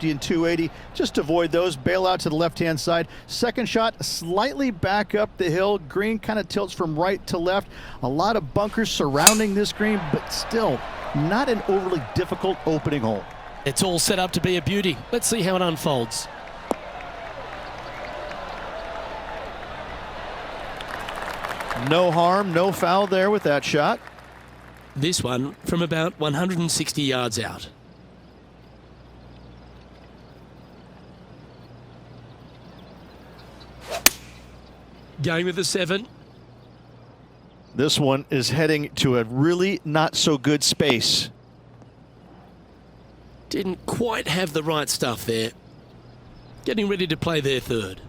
and 280, just avoid those, bail out to the left-hand side. Second shot, slightly back up the hill. Green kind of tilts from right to left. A lot of bunkers surrounding this green, but still not an overly difficult opening hole. It's all set up to be a beauty. Let's see how it unfolds. No harm, no foul there with that shot. This one from about 160 yards out. Going with the 7. This one is heading to a really not so good space. Didn't quite have the right stuff there. Getting ready to play their 3rd.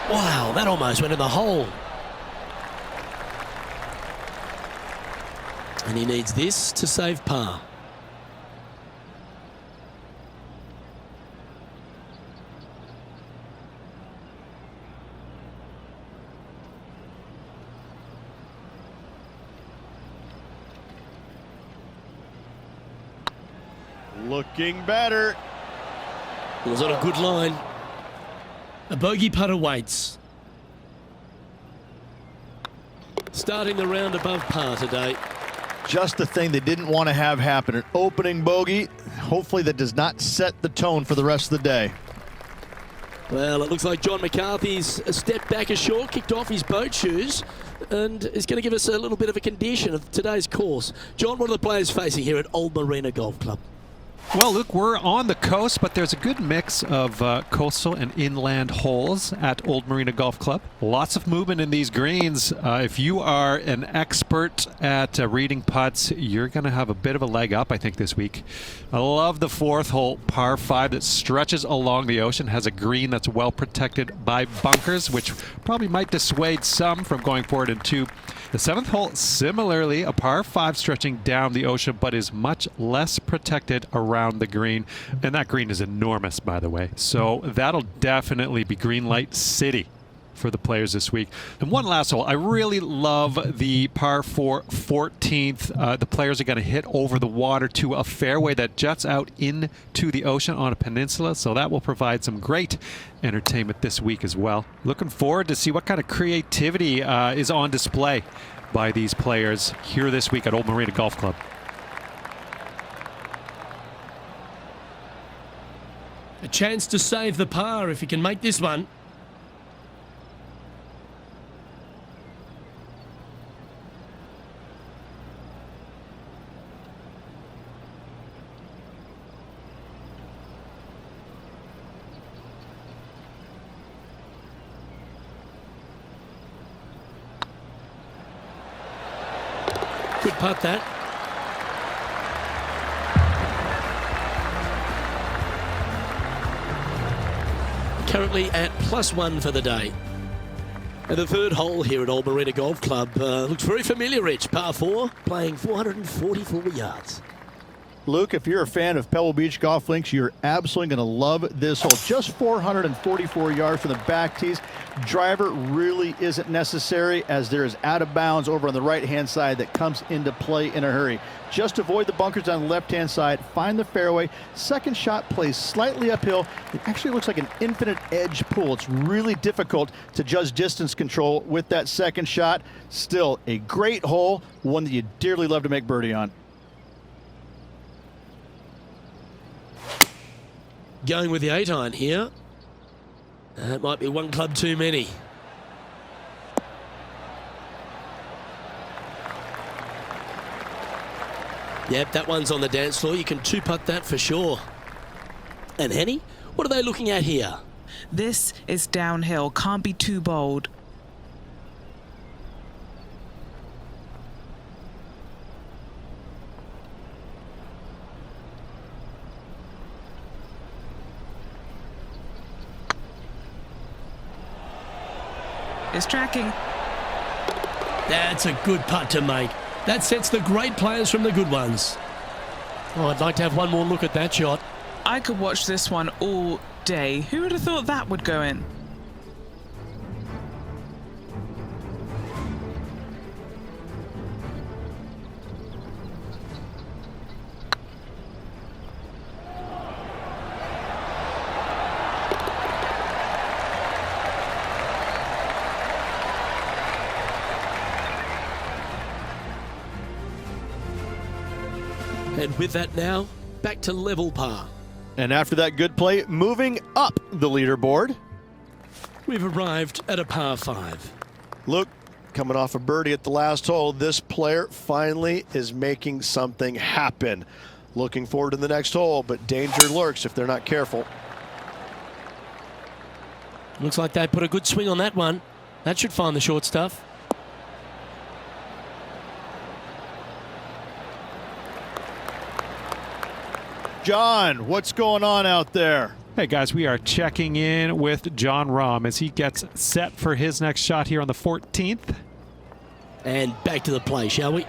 Wow, that almost went in the hole. And he needs this to save par. Looking better. It was on a good line. A bogey putt awaits. Starting the round above par today. Just the thing they didn't want to have happen. An opening bogey. Hopefully that does not set the tone for the rest of the day. Well, it looks like John McCarthy's stepped back ashore, kicked off his boat shoes, and is going to give us a little bit of a condition of today's course. John, what are the players facing here at Old Marina Golf Club? Well, Luke, we're on the coast, but there's a good mix of coastal and inland holes at Old Marina Golf Club. Lots of movement in these greens. If you are an expert at reading putts, you're going to have a bit of a leg up, I think, this week. I love the 4th hole, par 5, that stretches along the ocean, has a green that's well protected by bunkers, which probably might dissuade some from going forward into the 7th hole. Similarly, a par 5 stretching down the ocean, but is much less protected around the green, and that green is enormous, by the way, so that'll definitely be green light city for the players this week. And one last hole, I really love the par 4 14th. The players are going to hit over the water to a fairway that juts out into the ocean on a peninsula, so that will provide some great entertainment this week as well. Looking forward to see what kind of creativity is on display by these players here this week at Old Marina Golf Club. A chance to save the par if he can make this one. Good putt that. Currently at +1 for the day. And the 3rd hole here at Old Marina Golf Club looks very familiar, Rich. Par 4, playing 444 yards. Luke, if you're a fan of Pebble Beach Golf Links, you're absolutely going to love this hole. Just 444 yards from the back tees. Driver really isn't necessary, as there is out of bounds over on the right-hand side that comes into play in a hurry. Just avoid the bunkers on the left-hand side. Find the fairway. Second shot plays slightly uphill. It actually looks like an infinite edge pool. It's really difficult to judge distance control with that second shot. Still a great hole, one that you dearly love to make birdie on. Going with the 8-iron here. That might be one club too many. Yep, that one's on the dance floor. You can 2-putt that for sure. And Henny, what are they looking at here? This is downhill. Can't be too bold. It's tracking. That's a good putt to make. That sets the great players from the good ones. Oh, I'd like to have one more look at that shot. I could watch this one all day. Who would have thought that would go in? And with that now, back to level par. And after that good play, moving up the leaderboard. We've arrived at a par 5. Look, coming off a birdie at the last hole, this player finally is making something happen. Looking forward to the next hole, but danger lurks if they're not careful. Looks like they put a good swing on that one. That should find the short stuff. John, what's going on out there? Hey guys, we are checking in with John Rahm as he gets set for his next shot here on the 14th. And back to the play, shall we?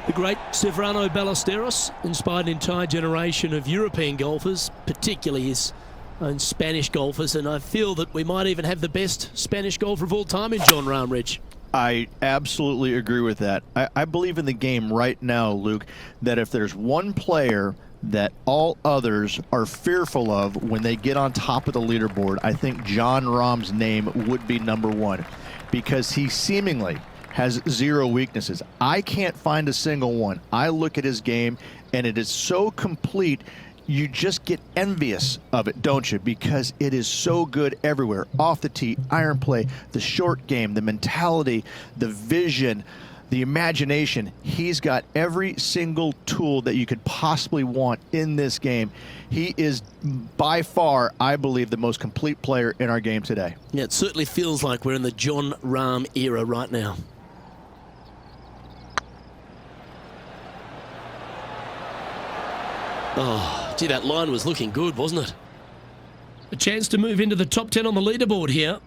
The great Severano Ballesteros inspired an entire generation of European golfers, particularly his own Spanish golfers, and I feel that we might even have the best Spanish golfer of all time in John Rahm, Rich. I absolutely agree with that. I believe in the game right now, Luke, that if there's one player that all others are fearful of when they get on top of the leaderboard, I think John Rahm's name would be number one, because he seemingly has zero weaknesses. I can't find a single one. I look at his game and it is so complete, you just get envious of it, don't you? Because it is so good everywhere. Off the tee, iron play, the short game, the mentality, the vision, the imagination. He's got every single tool that you could possibly want in this game. He is by far, I believe, the most complete player in our game today. Yeah, it certainly feels like we're in the John Rahm era right now. Oh, gee, that line was looking good, wasn't it? A chance to move into the top 10 on the leaderboard here.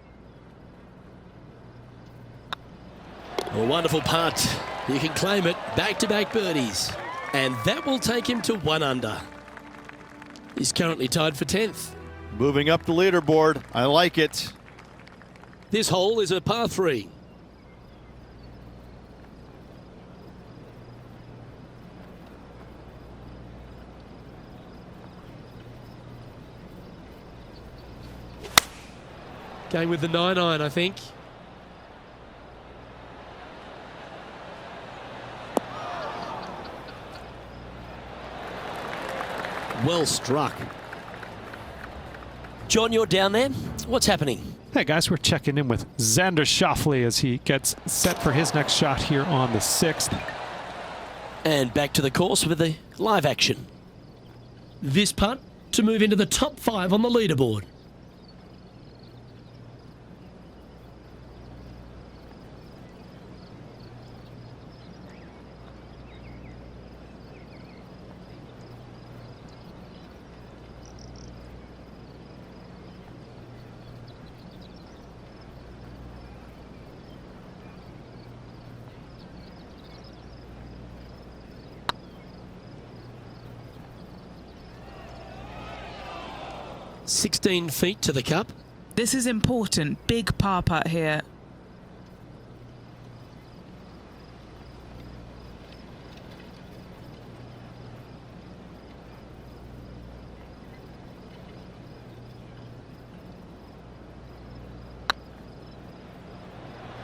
A wonderful putt. You can claim it. Back-to-back birdies. And that will take him to 1 under. He's currently tied for 10th. Moving up the leaderboard. I like it. This hole is a par 3. Going with the 9-iron, I think. Well struck. John, you're down there. What's happening? Hey guys, we're checking in with Xander Schauffele as he gets set for his next shot here on the 6th. And back to the course with the live action. This putt to move into the top 5 on the leaderboard. $16 feet to the cup. This is important. Big par putt here.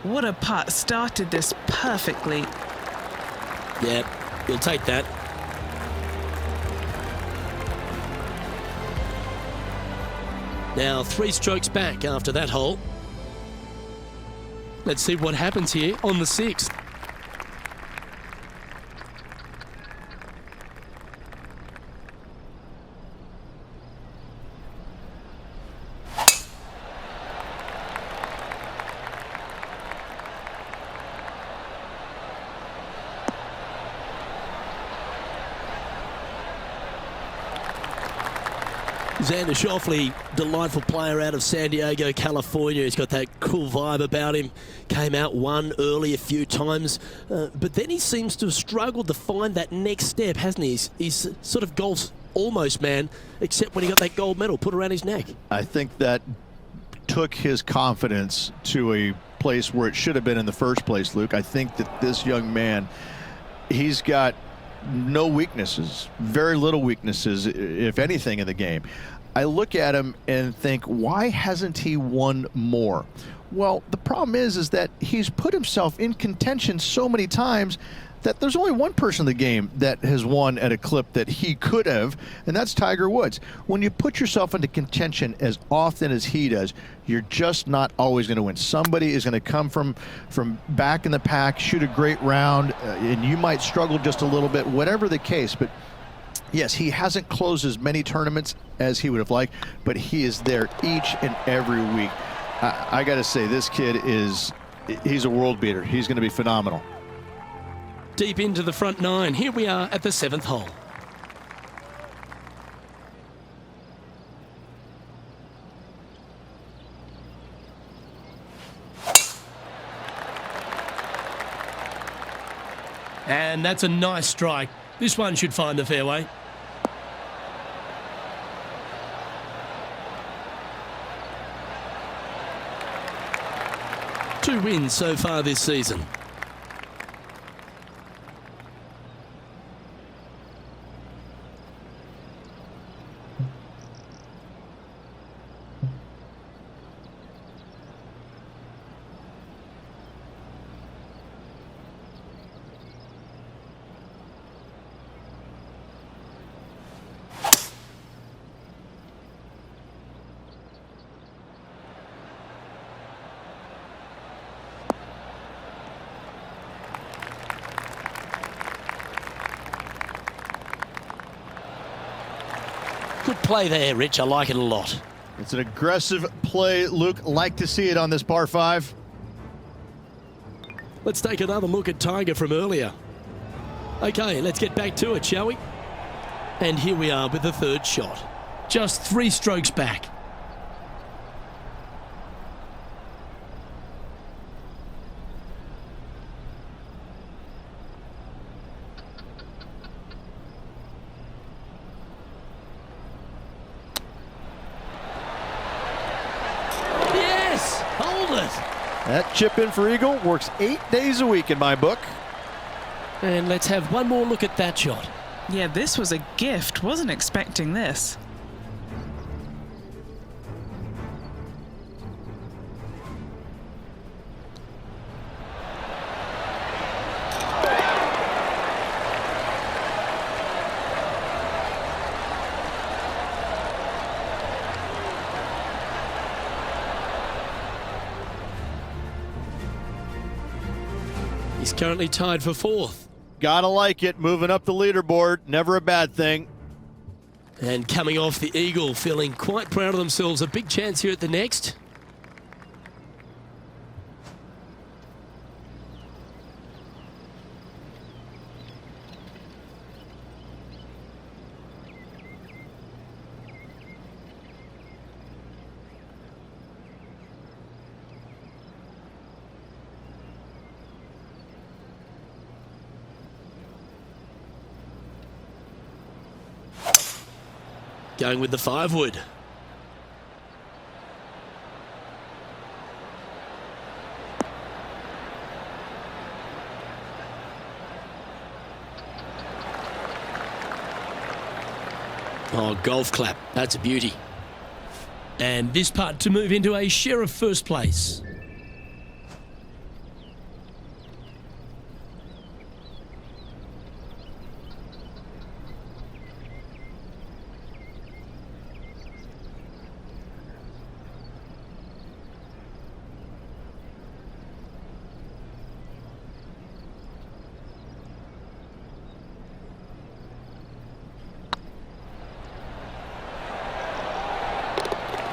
What a putt. Started this perfectly. Yeah, you'll take that. Now 3 strokes back after that hole. Let's see what happens here on the 6th. Xander Schauffele, delightful player out of San Diego, California. He's got that cool vibe about him. Came out, won early a few times, but then he seems to have struggled to find that next step, hasn't he? He's sort of golf's almost man, except when he got that gold medal put around his neck. I think that took his confidence to a place where it should have been in the first place, Luke. I think that this young man, he's got no weaknesses, very little weaknesses, if anything, in the game. I look at him and think, why hasn't he won more? Well, the problem is that he's put himself in contention so many times that there's only one person in the game that has won at a clip that he could have, and that's Tiger Woods. When you put yourself into contention as often as he does, you're just not always going to win. Somebody is going to come from back in the pack, shoot a great round, and you might struggle just a little bit, whatever the case. But yes, he hasn't closed as many tournaments as he would have liked, but he is there each and every week. I got to say, this kid he's a world beater. He's going to be phenomenal. Deep into the front nine. Here we are at the 7th hole. And that's a nice strike. This one should find the fairway. Two wins so far this season. Good play there, Rich. I like it a lot. It's an aggressive play, Luke. Like to see it on this par 5. Let's take another look at Tiger from earlier. Okay, let's get back to it, shall we? And here we are with the 3rd shot. Just 3 strokes back. That chip in for eagle works 8 days a week in my book. And let's have one more look at that shot. Yeah, this was a gift. Wasn't expecting this. He's currently tied for 4th. Gotta like it, moving up the leaderboard, never a bad thing. And coming off the eagle, feeling quite proud of themselves. A big chance here at the next. Going with the 5-wood. Oh, golf clap. That's a beauty. And this putt to move into a share of 1st place.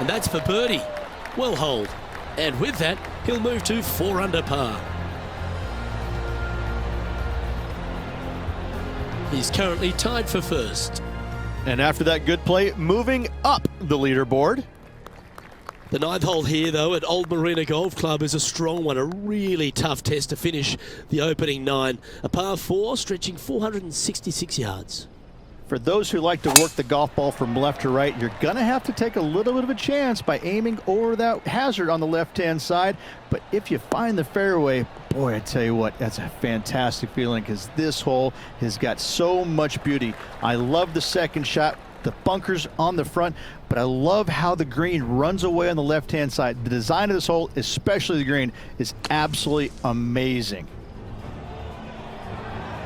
And that's for birdie. Well holed. And with that, he'll move to 4 under par. He's currently tied for 1st. And after that good play, moving up the leaderboard. The 9th hole here, though, at Old Marina Golf Club is a strong one. A really tough test to finish the opening 9. A par 4 stretching 466 yards. For those who like to work the golf ball from left to right, you're going to have to take a little bit of a chance by aiming over that hazard on the left-hand side. But if you find the fairway, boy, I tell you what, that's a fantastic feeling because this hole has got so much beauty. I love the 2nd shot, the bunkers on the front, but I love how the green runs away on the left-hand side. The design of this hole, especially the green, is absolutely amazing.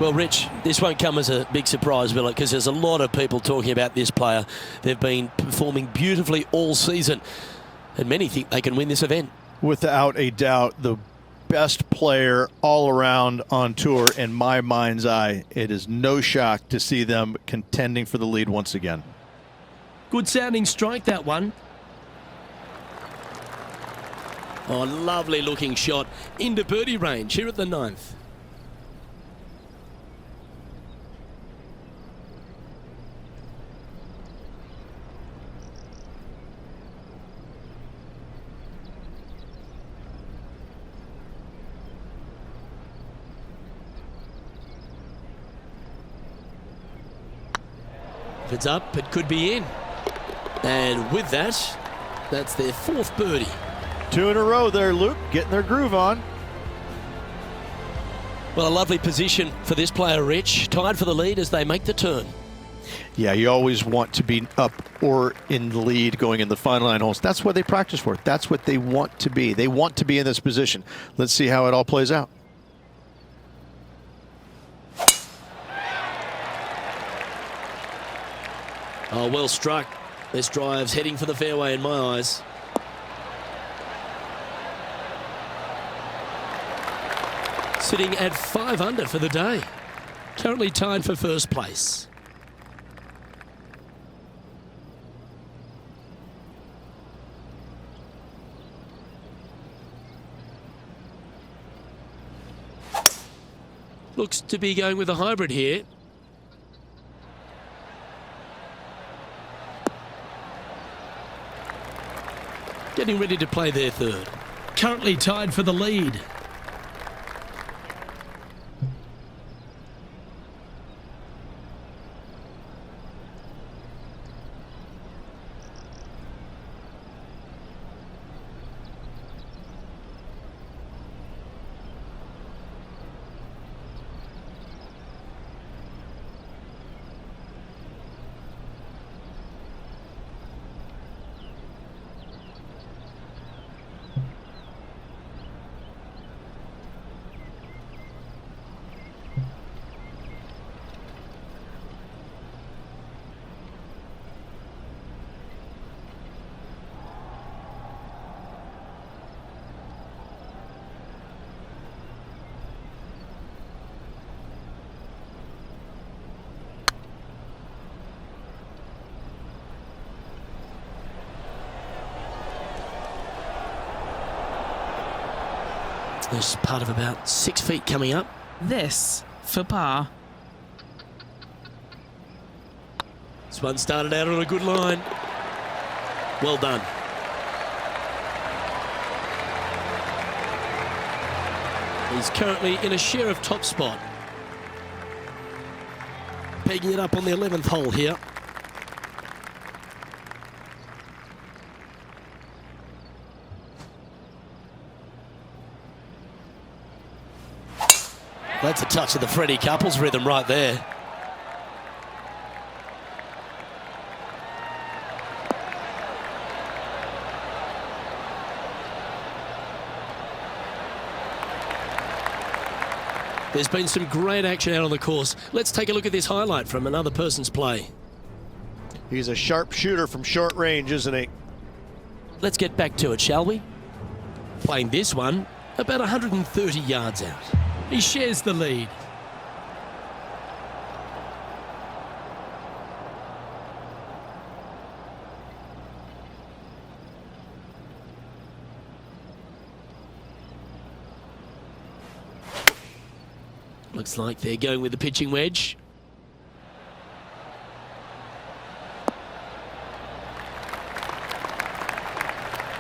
Well, Rich, this won't come as a big surprise, will it? Because there's a lot of people talking about this player. They've been performing beautifully all season, and many think they can win this event. Without a doubt, the best player all around on tour in my mind's eye. It is no shock to see them contending for the lead once again. Good sounding strike, that one. Oh, lovely looking shot into birdie range here at the 9th. If it's up, it could be in. And with that, that's their 4th birdie. 2 in a row there, Luke, getting their groove on. Well, a lovely position for this player, Rich. Tied for the lead as they make the turn. Yeah, you always want to be up or in the lead going in the final 9 holes. That's what they practice for. That's what they want to be. They want to be in this position. Let's see how it all plays out. Oh, well struck. This drive's heading for the fairway in my eyes. Sitting at 5 under for the day. Currently tied for first place. Looks to be going with a hybrid here. Getting ready to play their 3rd. Currently tied for the lead. There's part of about 6 feet coming up. This for par. This one started out on a good line. Well done. He's currently in a share of top spot. Pegging it up on the 11th hole here. That's a touch of the Freddie Couples rhythm right there. There's been some great action out on the course. Let's take a look at this highlight from another person's play. He's a sharp shooter from short range, isn't he? Let's get back to it, shall we? Playing this one about 130 yards out. He shares the lead. Looks like they're going with the pitching wedge.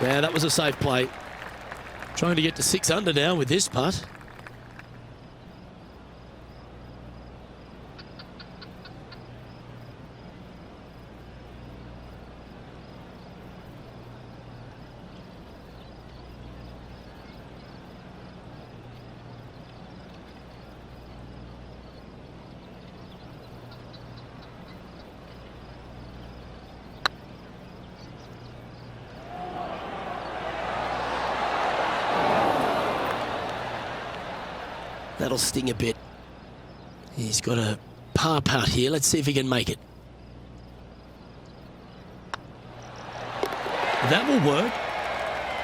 Yeah, that was a safe play. Trying to get to 6 under now with this putt. That'll sting a bit. He's got a par putt here. Let's see if he can make it. That will work.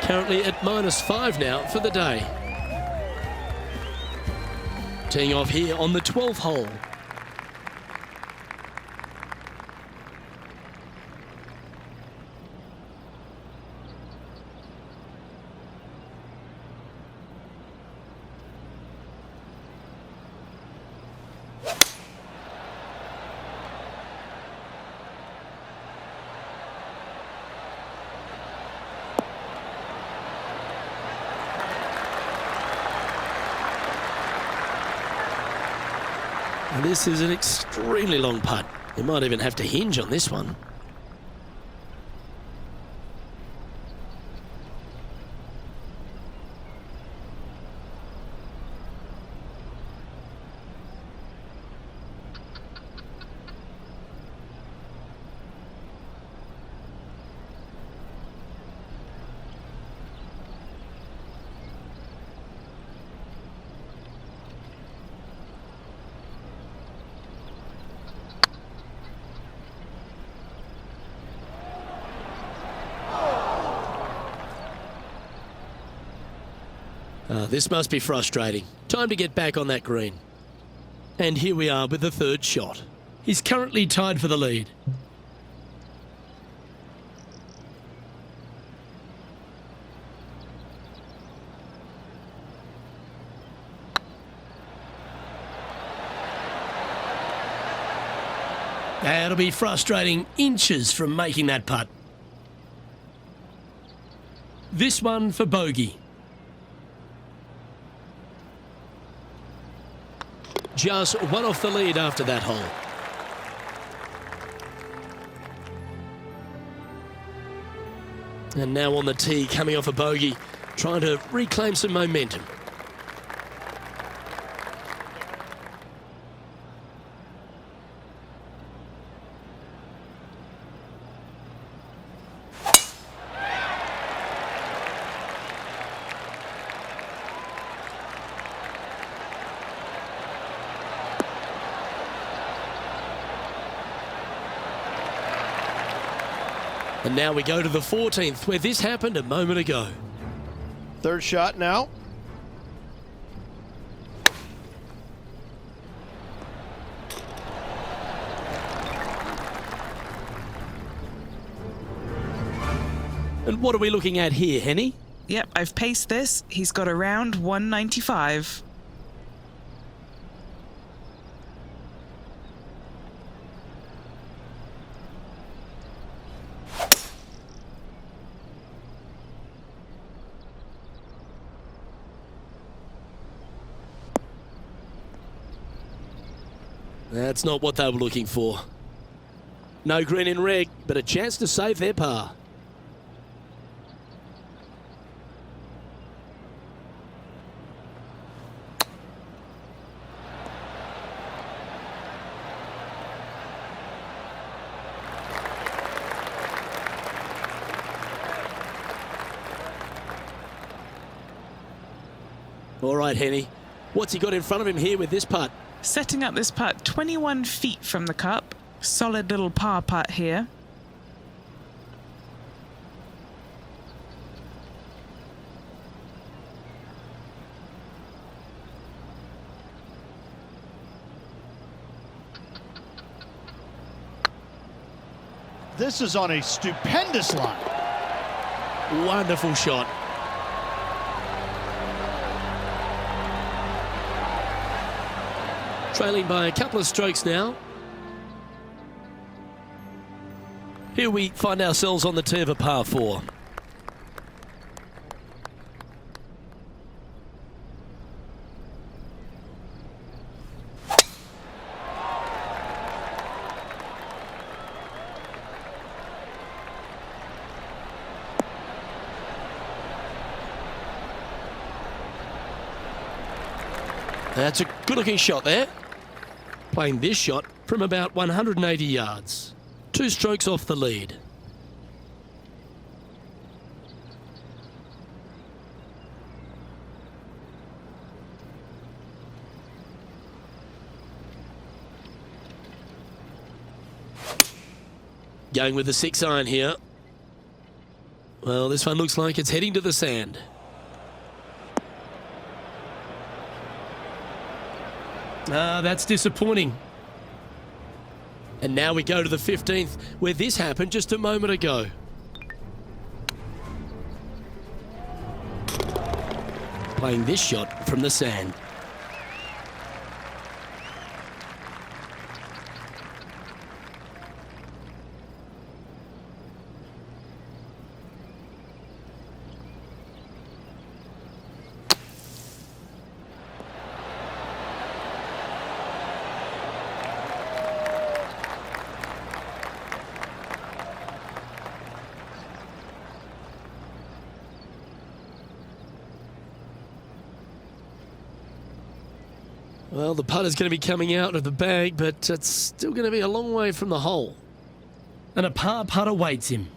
Currently at -5 now for the day. Teeing off here on the 12th hole. And this is an extremely long putt. You might even have to hinge on this one. This must be frustrating. Time to get back on that green. And here we are with the third shot. He's currently tied for the lead. That'll be frustrating inches from making that putt. This one for bogey. Just one off the lead after that hole. And now on the tee, coming off a bogey, trying to reclaim some momentum. And now we go to the 14th, where this happened a moment ago. Third shot now. And what are we looking at here, Henny? Yep, I've paced this. He's got around 195. That's not what they were looking for. No green in red, but a chance to save their par. All right, Henny. What's he got in front of him here with this putt? Setting up this putt 21 feet from the cup. Solid little par putt here. This is on a stupendous line. Wonderful shot. Trailing by a couple of strokes now. Here we find ourselves on the tee of a par 4. That's a good-looking shot there. Playing this shot from about 180 yards. 2 strokes off the lead. Going with the 6-iron here. Well, this one looks like it's heading to the sand. That's disappointing. And now we go to the 15th, where this happened just a moment ago. Playing this shot from the sand. Well, the putter's going to be coming out of the bag, but it's still going to be a long way from the hole. And a par putt awaits him.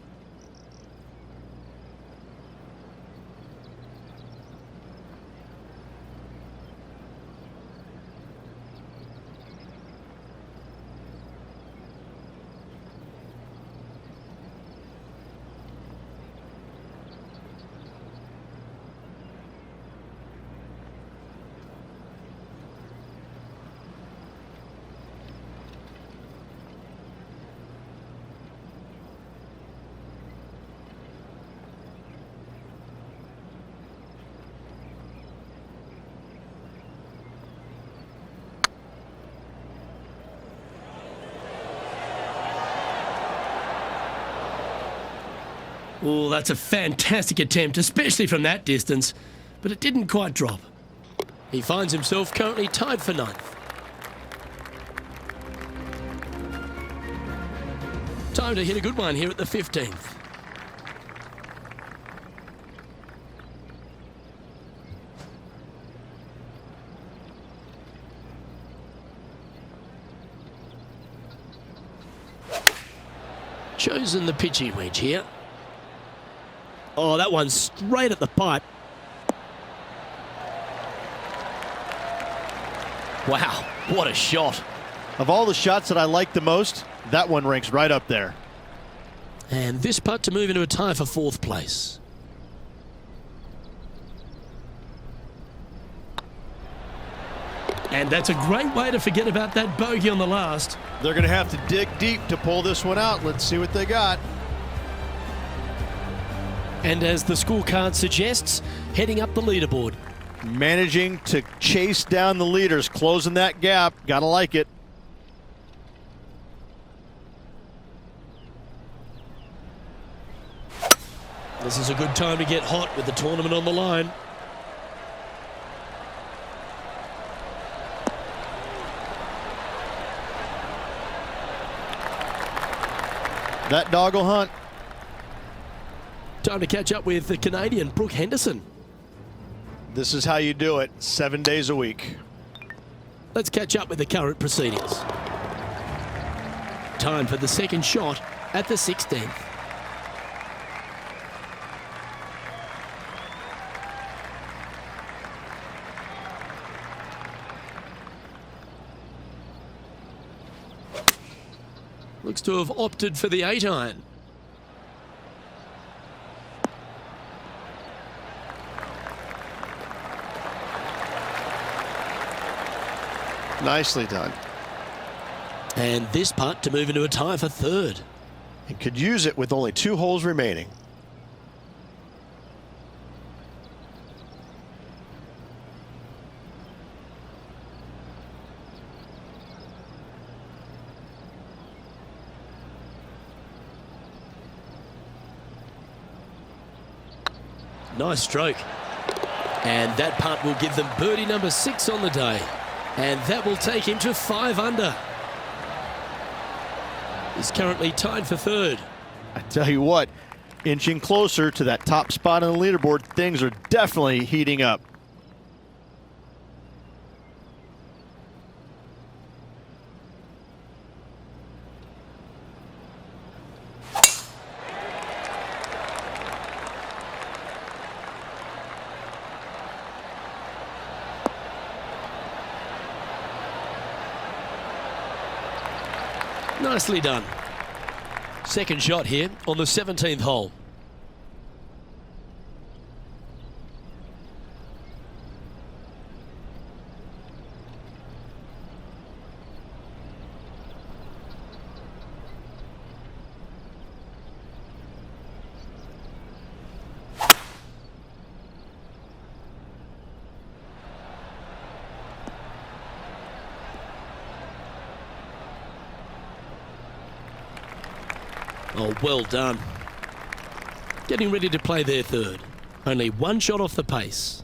Oh, that's a fantastic attempt, especially from that distance, but it didn't quite drop. He finds himself currently tied for 9th. Time to hit a good one here at the 15th. Chosen the pitching wedge here. Oh, that one's straight at the pipe. Wow, what a shot. Of all the shots that I like the most, that one ranks right up there. And this putt to move into a tie for 4th place. And that's a great way to forget about that bogey on the last. They're going to have to dig deep to pull this one out. Let's see what they got. And as the scorecard suggests, heading up the leaderboard. Managing to chase down the leaders, closing that gap. Gotta like it. This is a good time to get hot with the tournament on the line. That dog will hunt. Time to catch up with the Canadian Brooke Henderson. This is how you do it, 7 days a week. Let's catch up with the current proceedings. Time for the second shot at the 16th. Looks to have opted for the 8-iron. Nicely done. And this putt to move into a tie for 3rd. He could use it with only 2 holes remaining. Nice stroke. And that putt will give them birdie number 6 on the day. And that will take him to 5 under. He's currently tied for 3rd. I tell you what, inching closer to that top spot on the leaderboard, things are definitely heating up. Nicely done. Second shot here on the 17th hole. Oh, well done. Getting ready to play their third. Only one shot off the pace.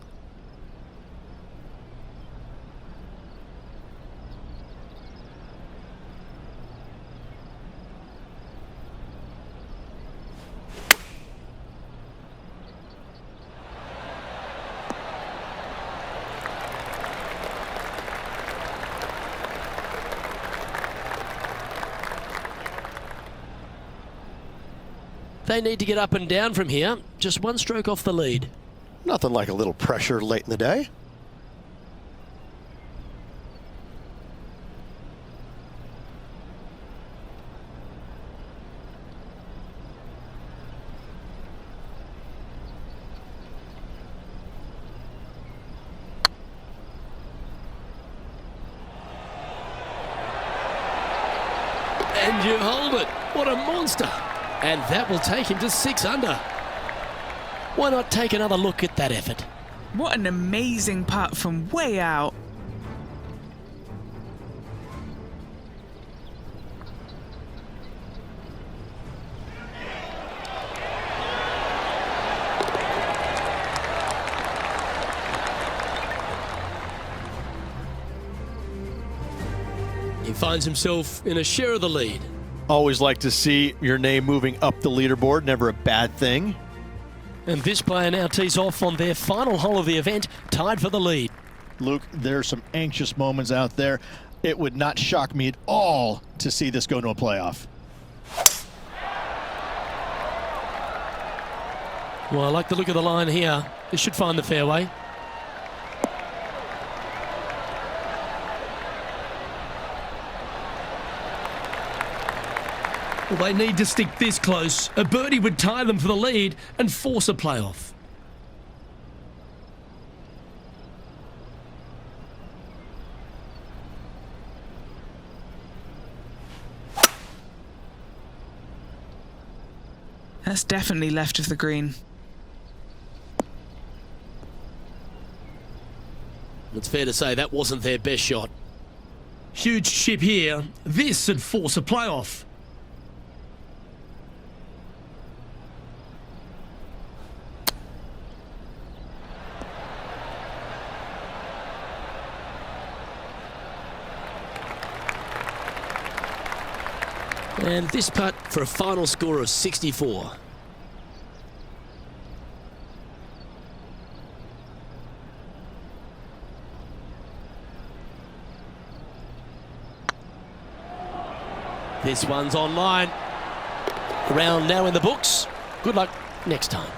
They need to get up and down from here. Just one stroke off the lead. Nothing like a little pressure late in the day. And you hold it. What a monster. And that will take him to 6 under. Why not take another look at that effort? What an amazing putt from way out. He finds himself in a share of the lead. Always like to see your name moving up the leaderboard. Never a bad thing. And this player now tees off on their final hole of the event, tied for the lead. Luke, there's some anxious moments out there. It would not shock me at all to see this go to a playoff. Well, I like the look of the line here. This should find the fairway. Well, they need to stick this close. A birdie would tie them for the lead and force a playoff. That's definitely left of the green. It's fair to say that wasn't their best shot. Huge chip here. This would force a playoff. And this putt for a final score of 64. This one's online. Round now in the books. Good luck next time.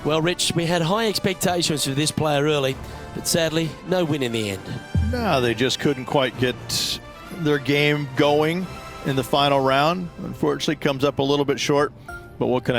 Well, Rich, we had high expectations for this player early, but sadly, no win in the end. No, they just couldn't quite get their game going in the final round. Unfortunately, comes up a little bit short, but what can I say?